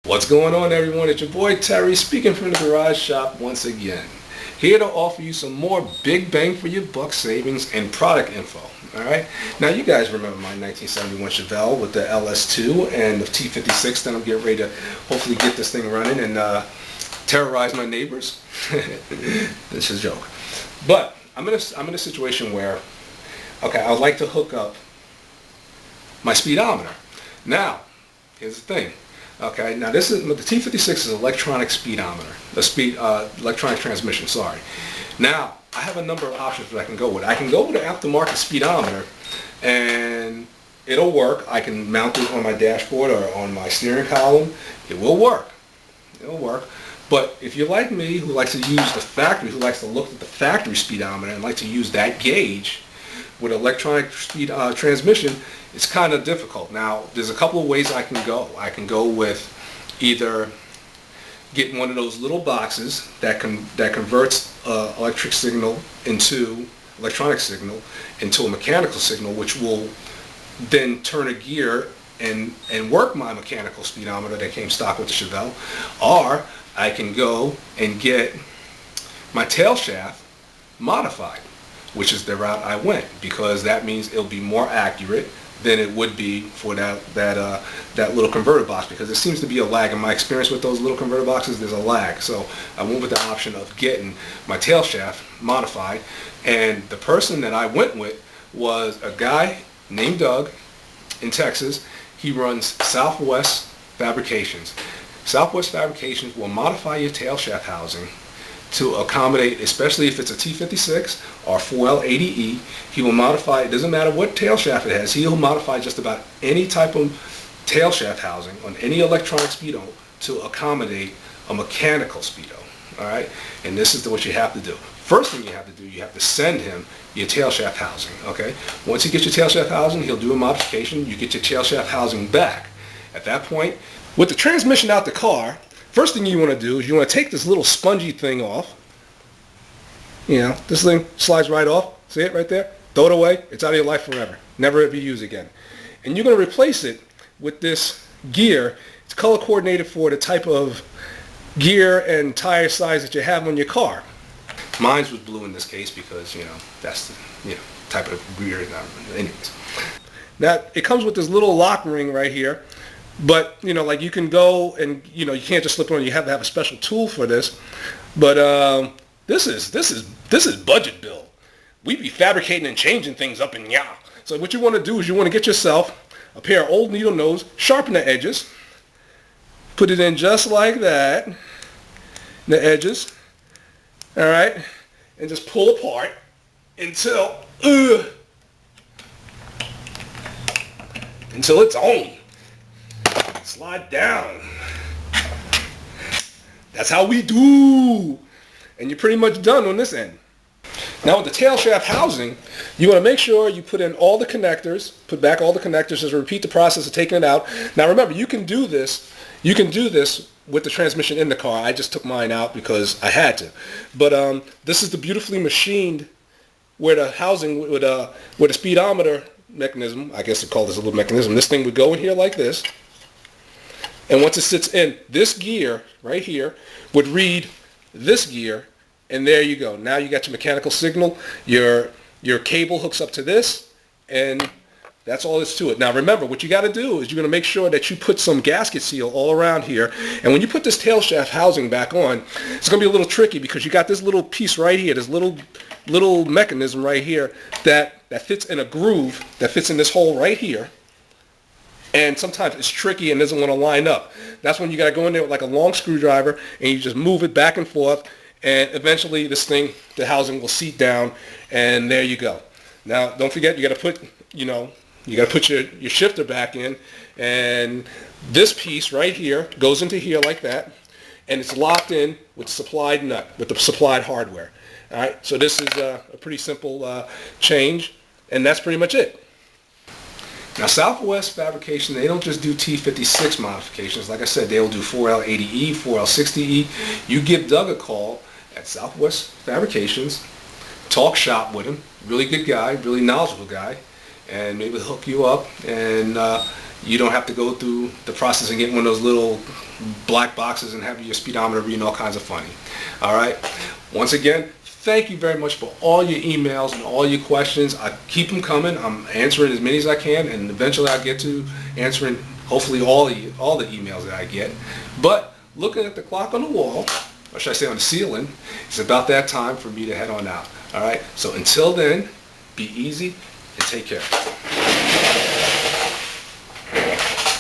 What's going on, everyone? It's your boy Terry speaking from the garage shop once again. Here to offer you some more big bang for your buck savings and product info. Alright? Now you guys remember my 1971 Chevelle with the LS2 and the T56 that I'm getting ready to hopefully get this thing running and terrorize my neighbors. This is a joke. But I'm in a situation where, okay, I would like to hook up my speedometer. Now, here's the thing. Okay, now the T56 is an electronic speedometer, electronic transmission, sorry. Now, I have a number of options that I can go with. I can go with an aftermarket speedometer and it'll work. I can mount it on my dashboard or on my steering column. It will work. It'll work. But if you're like me, who likes to use the factory, who likes to look at the factory speedometer and like to use that gauge with electronic speed transmission, it's kind of difficult. Now, there's a couple of ways I can go. I can go with either getting one of those little boxes that converts electronic signal into a mechanical signal, which will then turn a gear and work my mechanical speedometer that came stock with the Chevelle. Or I can go and get my tail shaft modified, which is the route I went, because that means it'll be more accurate than it would be for that little converter box, because there seems to be a lag. In my experience with those little converter boxes, there's a lag. So I went with the option of getting my tail shaft modified, and the person that I went with was a guy named Doug in Texas. He runs Southwest Fabrications. Southwest Fabrications will modify your tail shaft housing to accommodate, especially if it's a T56 or 4L80E. He will modify, it doesn't matter what tail shaft it has, he'll modify just about any type of tail shaft housing on any electronic speedo to accommodate a mechanical speedo. Alright? And this is what you have to do. First thing you have to do, you have to send him your tail shaft housing. Okay? Once you get your tail shaft housing, he'll do a modification, you get your tail shaft housing back. At that point, with the transmission out the car, first thing you want to do is you want to take this little spongy thing off. You know, this thing slides right off. See it right there? Throw it away. It's out of your life forever. Never ever use again. And you're going to replace it with this gear. It's color coordinated for the type of gear and tire size that you have on your car. Mine was blue in this case because, you know, that's the type of gear. Anyways. Now, it comes with this little lock ring right here. But, you know, like you can go and, you know, you can't just slip it on. You have to have a special tool for this. But this is budget build. We be fabricating and changing things up in ya. So what you want to do is you want to get yourself a pair of old needle nose, sharpen the edges, put it in just like that, the edges, all right, and just pull apart until it's on. Slide down. That's how we do. And you're pretty much done on this end. Now with the tail shaft housing, you want to make sure you put in all the connectors, put back all the connectors, just repeat the process of taking it out. Now remember, you can do this with the transmission in the car. I just took mine out because I had to. But this is the beautifully machined where the housing where the speedometer mechanism, I guess they call this a little mechanism. This thing would go in here like this. And once it sits in, this gear right here would read this gear, and there you go. Now you got your mechanical signal. Your cable hooks up to this, and that's all there's to it. Now remember, what you got to do is you're going to make sure that you put some gasket seal all around here. And when you put this tail shaft housing back on, it's going to be a little tricky because you got this little piece right here, this little mechanism right here that fits in a groove that fits in this hole right here. And sometimes it's tricky and doesn't want to line up. That's when you got to go in there with like a long screwdriver and you just move it back and forth, and eventually this thing, the housing will seat down, and there you go. Now don't forget, you got to put, your shifter back in, and this piece right here goes into here like that, and it's locked in with the supplied nut, with the supplied hardware. All right, so this is a pretty simple change, and that's pretty much it. Now Southwest Fabrication, they don't just do T56 modifications. Like I said, they'll do 4L80E, 4L60E. You give Doug a call at Southwest Fabrications, talk shop with him, really good guy, really knowledgeable guy, and maybe hook you up, and you don't have to go through the process and get one of those little black boxes and have your speedometer reading all kinds of funny. All right. Once again, thank you very much for all your emails and all your questions. I keep them coming. I'm answering as many as I can, and eventually I'll get to answering hopefully all the emails that I get. But looking at the clock on the wall, or should I say on the ceiling, it's about that time for me to head on out. All right. So until then, be easy and take care.